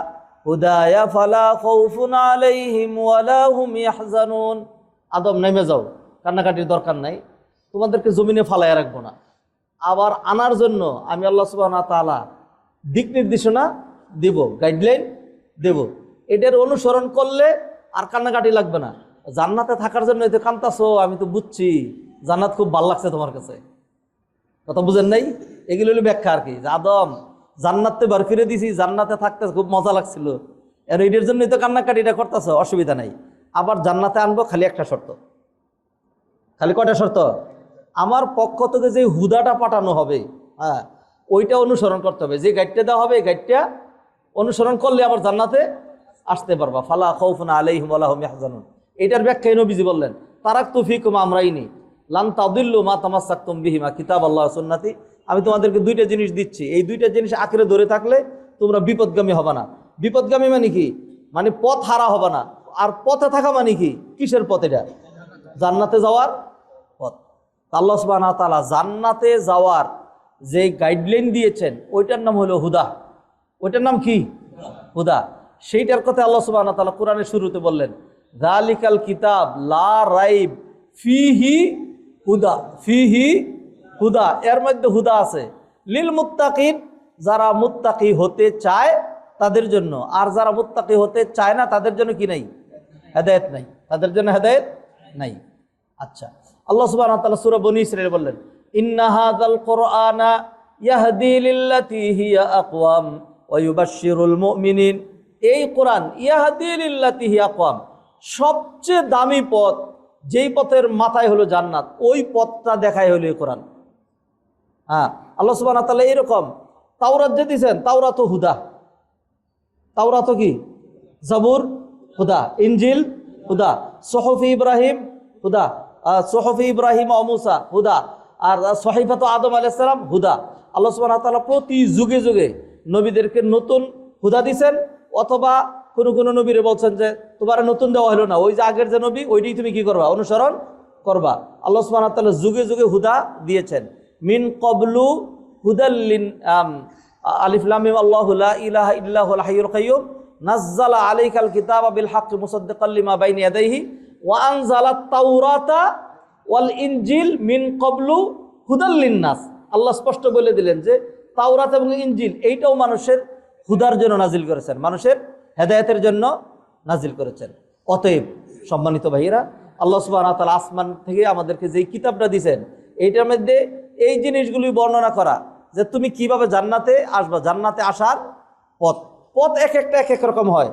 Speaker 1: হুদায়া ফালা খাউফুন আলাইহিম ওয়ালা হুম ইয়াহজানুন। আদম নেমে যাও, কান্নাকাটির দরকার নাই, তোমাদেরকে জমিনে ফালাইয়া রাখবো না। আবার আনার জন্য আমি আল্লাহ সুবহানাহু ওয়া তাআলা দিক নির্দেশনা দেব, গাইডলাইন দেব। এটার অনুসরণ করলে আর কান্নাকাটি লাগবে না। জান্নাতে থাকার জন্য এতে কান্তাছো, আমি তো বুঝছি জান্নাত খুব ভালো লাগছে তোমার কাছে, কথা বুঝেন নাই? এগুলো হলো ব্যাখ্যা আর কি। আদম জান্নাতে বার করে দিছি, জান্নাতে থাকতে খুব মজা লাগছিল, আর এটার জন্যই তো কান্নাকাটিটা করতেছো, অসুবিধা নাই। আবার জান্নাতে আনবো, খালি একটা শর্ত। খালি কয়টা শর্ত? আমার পক্ষ থেকে যে হুদাটা পাঠানো হবে, হ্যাঁ, ওইটা অনুসরণ করতে হবে। যে গাইডটা দেওয়া হবে এই গাইডটা অনুসরণ করলে আবার জান্নাতে আসতে পারবা। ফালা খাউফুন আলাইহিম ওয়ালা হুম ইয়াহজানুন। এটার ব্যাখ্যায় নবীজি বললেন, তারাকতু ফিকুম আমরাইনি লান তাদিল্লু মা তামাসসাকতুম বিহিমা কিতাবাল্লাহ ওয়া সুন্নতি। আমি তোমাদেরকে 2টা জিনিস দিচ্ছি, এই 2টা জিনিস আঁকড়ে ধরে থাকলে তোমরা বিপদগামী হবে না। বিপদগামী মানে কি? মানে পথ হারা হবে না। আর পথে থাকা মানে কি? কিসের পথ? এটা জান্নাতে যাওয়ার পথ। আল্লাহ সুবহানাহু ওয়া তাআলা জান্নাতে যাওয়ার যে গাইডলাইন দিয়েছেন ওইটার নাম হলো হুদা। ওইটার নাম কি? হুদা। সেইটার কথা আল্লাহ সুবহানাহু ওয়া তাআলা কোরআনের শুরুতে বললেন, যালিকাল কিতাব লা রাইব ফিহি হুদা, ফিহি হুদা, এর মধ্যে হুদা আছে লিল মুত্তাকিন, যারা মুত্তাকি হতে চায় তাদের জন্য। আর যারা মুত্তাকি হতে চায় না তাদের জন্য কি নাই? হেদায়েত নাই, তাদের জন্য হেদায়েত নাই। আচ্ছা, আল্লাহ সুবহানাহু ওয়া তাআলা সূরা বনী ইসরাঈল বললেন, ইন্না হাযাল কুরআনা ইয়াহদি লিল্লাতী হিয়া আকওয়াম ওয়া ইউবাশশিরুল মুমিনিন। এই কোরআন ইয়াহদি লিল্লাতী হিয়া আকওয়াম, সবচেয়ে দামি পথ, যেই পথের মাথায় হলো জান্নাত, ওই পথটা দেখায় হলো এই কোরআন। হ্যাঁ, আল্লাহ সুবহানাহু ওয়া তাআলা এরকম তাওরাত যে দিয়েছেন, তাওরাত হুদা। তাওরাত কি? জাবুর হুদা, ইনজিল হুদা, সুহুফি ইব্রাহিম হুদা, সুহুফি ইব্রাহিম ও মুসা হুদা, আর সহিফাত আদম আলাইহিস সালাম হুদা। আল্লাহ সুবহানাহু ওয়া তাআলা প্রতি যুগে যুগে নবীদেরকে নতুন হুদা দিয়েছেন, অথবা কোন কোন নবীরে বলছেন যে তোমার নতুন দেওয়া হলো না, ওই যে আগের যে নবী ওইটাই তুমি কি করবা? অনুসরণ করবা। আল্লাহ সুবহানাহু ওয়া তাআলা যুগে যুগে হুদা দিয়েছেন। মিন ক্বাবলু হুদাল্লিন আলিফ লাম মিম আল্লাহু লা ইলাহা ইল্লা হুয়াল হাইয়ুল কাইয়্যুম নাজ্জালা আলাইকাল কিতাবা বিল হাক্কি মুসাদ্দিকাল লিমা বাইনা ইয়াদাইহি ওয়া আনজালাত তাওরাতা ওয়াল ইনজিল মিন ক্বাবলু হুদাল লিন্নাস। আল্লাহ স্পষ্ট বলে দিলেন যে তাওরাত এবং ইনজিল এইটাও মানুষের হুদার জন্য নাজিল করেছেন, মানুষের হেদায়েতের জন্য নাজিল করেছেন। অতএব সম্মানিত ভাইয়েরা, আল্লাহ সুবহানাহু ওয়া তাআলা আসমান থেকে আমাদেরকে যেই কিতাবটা দিয়েছেন এইটার মধ্যে এই জিনিসগুলি বর্ণনা করা যে তুমি কিভাবে জান্নাতে আসবা, জান্নাতে আসার পথ। পথ এক একটা এক এক রকম হয়।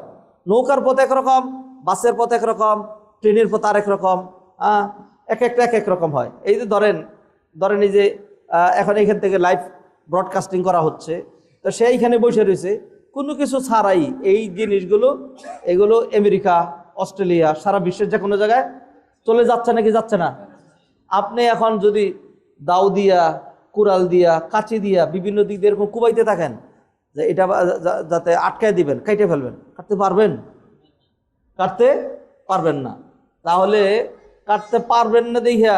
Speaker 1: নৌকার পথ একরকম, বাসের পথ একরকম, ট্রেনের পথ আরেক রকম, এক একটা এক এক রকম হয়। এই যে ধরেন এই যে এখন এইখান থেকে লাইভ ব্রডকাস্টিং করা হচ্ছে, তো সেইখানে বসে রয়েছে কোনো কিছু ছাড়াই এই জিনিসগুলো এগুলো আমেরিকা, অস্ট্রেলিয়া, সারা বিশ্বের যে কোনো জায়গায় চলে যাচ্ছে নাকি যাচ্ছে না? আপনি এখন যদি দাও দিয়া, কুড়াল দিয়া, কাঁচি দিয়া বিভিন্ন দিক দিয়ে এরকম কুবাইতে থাকেন যে এটা যাতে আটকায় দিবেন, কাইটে ফেলবেন, কাটতে পারবেন? কাটতে পারবেন না। তাহলে কাটতে পারবেন না দেখিয়া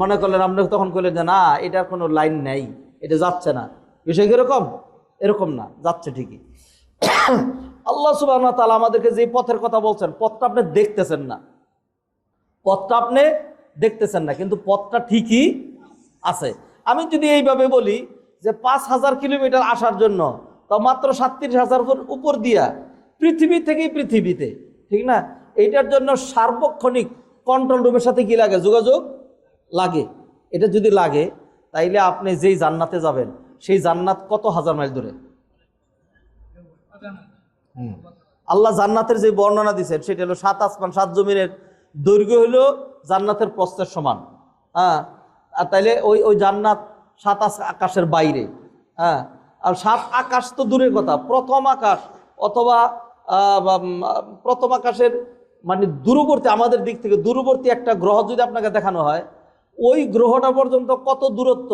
Speaker 1: মনে করলেন, আপনি তখন করলেন যে না এটার কোনো লাইন নেই, এটা যাচ্ছে না। বিষয় কিরকম? এরকম না, যাচ্ছে ঠিকই। আল্লাহ সুবহানাহু ওয়া তাআলা আমাদেরকে যে পথের কথা বলছেন, পথটা আপনি দেখতেছেন না, পথটা আপনি দেখতেছেন না, কিন্তু পথটা ঠিকই আছে। আমি যদি এইভাবে বলি যে 5,000 কিলোমিটার আসার জন্য তো মাত্র 37,000 উপর দিয়া পৃথিবী থেকেই পৃথিবীতে, ঠিক না? এইটার জন্য সার্বক্ষণিক কন্ট্রোল রুমের সাথে কি লাগে? যোগাযোগ লাগে। এটা যদি লাগে তাইলে আপনি যেই জান্নাতে যাবেন সেই জান্নাত কত হাজার মাইল দূরে। আল্লাহ জান্নাতের যে বর্ণনা দিচ্ছেন সেটা হলো 7 আসমান 7 জমিনের দৈর্ঘ্য হলো জান্নাতের প্রস্থের সমান। আর তাইলে ওই জান্নাত 7 আকাশের বাইরে। আর 7 আকাশ তো দূরের কথা, প্রথম আকাশ অথবা প্রথম আকাশের মানে দূরবর্তী, আমাদের দিক থেকে দূরবর্তী একটা গ্রহ যদি আপনাকে দেখানো হয়, ওই গ্রহটা পর্যন্ত কত দূরত্ব?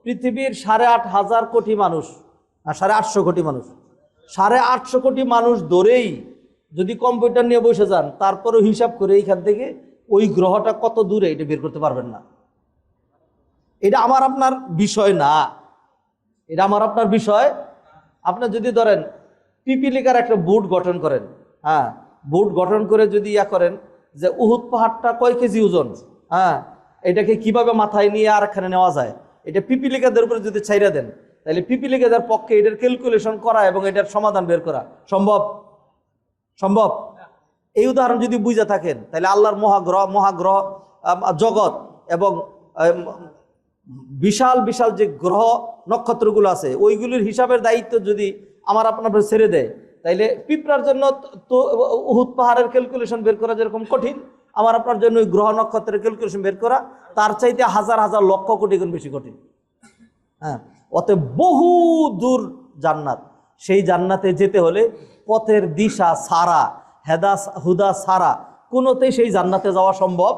Speaker 1: পৃথিবীর 8.5 কোটি মানুষ, 850 কোটি মানুষ, 850 কোটি মানুষ ধরেই যদি কম্পিউটার নিয়ে বসে যান তারপরও হিসাব করে এইখান থেকে ওই গ্রহটা কত দূরে এটা বের করতে পারবেন না। এটা আমার আপনার বিষয় না, এটা আমার আপনার বিষয়। আপনি যদি ধরেন পিপিলিকার একটা বুট গঠন করেন, বুট গঠন করে যদি করেন যে উহুদ পাহাড়টা কয় কেজি ওজন, এটাকে কিভাবে মাথায় নিয়ে আর এখানে নেওয়া যায়, এটা পিপিলিকাদের উপরে যদি ছাইরা দেন তাহলে পিপিলিকাদের পক্ষে এটার ক্যালকুলেশন করা এবং এটার সমাধান বের করা সম্ভব? সম্ভব? এই উদাহরণ যদি বুঝে থাকেন তাহলে আল্লাহর মহাগ্রহ জগৎ এবং বিশাল বিশাল যে গ্রহ নক্ষত্রগুলো আছে ওইগুলির হিসাবের দায়িত্ব যদি আমার আপনার ছেড়ে দেয় তাইলে পিঁপড়ার জন্য তো উহুদ পাহাড়ের ক্যালকুলেশন বের করা যেরকম কঠিন, আমার আপনার জন্য ওই গ্রহ নক্ষত্রের ক্যালকুলেশন বের করা তার চাইতে হাজার হাজার লক্ষ কোটি গুণ বেশি কঠিন। অতএব বহু দূর জান্নাত, সেই জান্নাতে যেতে হলে পথের দিশা ছাড়া, হুদা ছাড়া কোনোতেই সেই জান্নাতে যাওয়া সম্ভব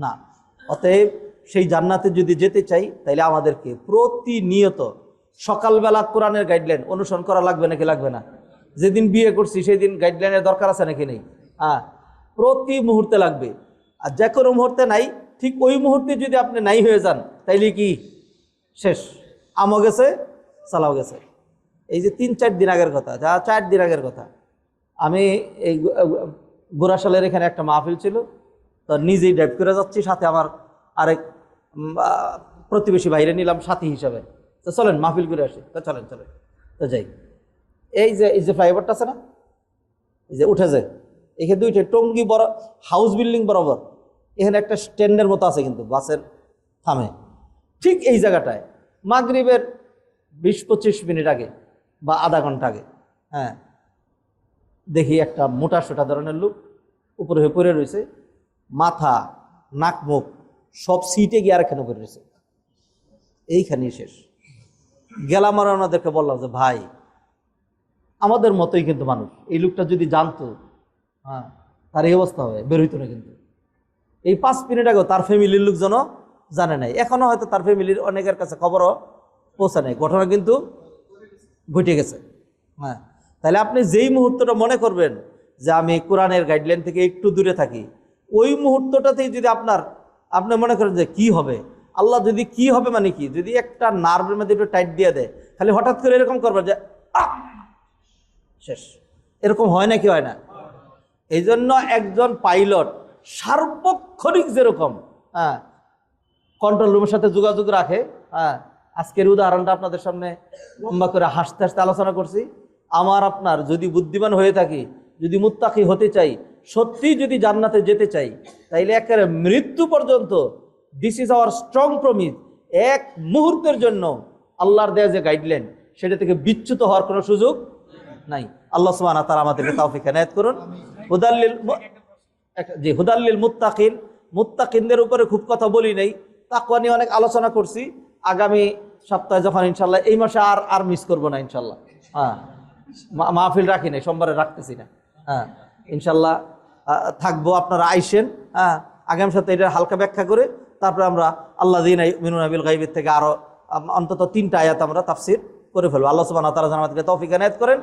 Speaker 1: না। অতএব সেই জান্নাতে যদি যেতে চাই তাহলে আমাদেরকে প্রতিনিয়ত সকালবেলা কোরআনের গাইডলাইন অনুসরণ করা লাগবে নাকি লাগবে না? যেদিন বিয়ে করছি সেই দিন গাইডলাইনের দরকার আছে নাকি নেই? প্রতি মুহূর্তে লাগবে। আর যে কোনো মুহূর্তে নাই, ঠিক ওই মুহূর্তে যদি আপনি নাই হয়ে যান তাইলে কি শেষ, আমও গেছে চালাও গেছে। এই যে 3-4 দিন আগের কথা, 4 দিন আগের কথা, আমি এই গোরাশালের এখানে একটা মাহফিল ছিল, তো নিজেই ড্রাইভ করে যাচ্ছি, সাথে আমার আরেক প্রতিবেশী বাইরে নিলাম সাথী হিসাবে। তো চলেন মাহফিল করে আসি, তো চলেন তো যাই। এই যে ফ্লাইওভারটা আছে না, এই যে উঠে যায়, এখানে 2টা টঙ্গি বড় হাউস বিল্ডিং বরাবর এখানে একটা স্ট্যান্ডের মতো আছে, কিন্তু বাসের থামে ঠিক এই জায়গাটায় মাগরিবের 20-25 মিনিট আগে বা আধা ঘন্টা আগে দেখি একটা মোটা সোটা ধরনের লোক উপরে হয়ে পড়ে রয়েছে, মাথা নাক মুখ সব সিটে গিয়ে আর এখানে পড়ে রয়েছে। এইখানেই শেষ। গেলাম আর ওনাদেরকে বললাম যে ভাই আমাদের মতোই কিন্তু মানুষ, এই লোকটা যদি জানতো তার এই অবস্থা হবে, বের হইতো না। কিন্তু এই 5 মিনিট আগেও তার ফ্যামিলির লোকজনও জানে নাই, এখনো হয়তো তার ফ্যামিলির অনেকের কাছে খবরও পৌঁছে নাই, ঘটনা কিন্তু ঘটে গেছে। তাহলে আপনি যেই মুহূর্তটা মনে করবেন যে আমি কোরআনের গাইডলাইন থেকে একটু দূরে থাকি, ওই মুহূর্তটাতেই যদি আপনার আপনি মনে করেন যে কি হবে, আল্লাহ যদি কি হবে মানে কি, যদি একটা নার্ভের মধ্যে একটু টাইট দিয়ে দেয়, খালি হঠাৎ করে এরকম করবে যে শেষ, এরকম হয় না কি হয় না? এই জন্য একজন পাইলট সার্বক্ষণিক যেরকম কন্ট্রোল রুমের সাথে যোগাযোগ রাখে, আজকের উদাহরণটা আপনাদের সামনে লম্বা করে হাসতে হাসতে আলোচনা করছি। আমার আপনার যদি বুদ্ধিমান হয়ে থাকি, যদি মুত্তাকি হতে চাই, সত্যি যদি জান্নাতে যেতে চাই, তাইলে একেবারে মৃত্যু পর্যন্ত, this is our strong promise, এক মুহূর্তের জন্য আল্লাহর দেয়া যে গাইডলাইন সেটা থেকে বিচ্যুত হওয়ার কোনো সুযোগ নাই। আল্লাহ সুবহানাহু ওয়া তাআলা আমাদেরকে তৌফিক এনায়েত করুন। হুদাল্লিল মুত্তাকিন, মুত্তাকিনদের উপরে খুব কথা বলি নাই, তাকওয়া নিয়ে অনেক আলোচনা করছি। আগামী সপ্তাহে যখন ইনশাল্লাহ, এই মাসে আর মিস করবো না ইনশাল্লাহ। মাহফিল রাখি নাই, সোমবারে রাখতেছি না। ইনশাল্লাহ থাকবো, আপনারা আইসেন। আগামী সপ্তাহে এটা হালকা ব্যাখ্যা করে তারপরে আমরা আল্লাযীনা ইউমিনুনা বিল গায়বের থেকে আরো অন্তত 3টা আয়াত আমরা তাফসীর করে ফেলবো। আল্লাহ সুবহানাহু ওয়া তাআলা আমাদেরকে তৌফিক এনায়েত করেন।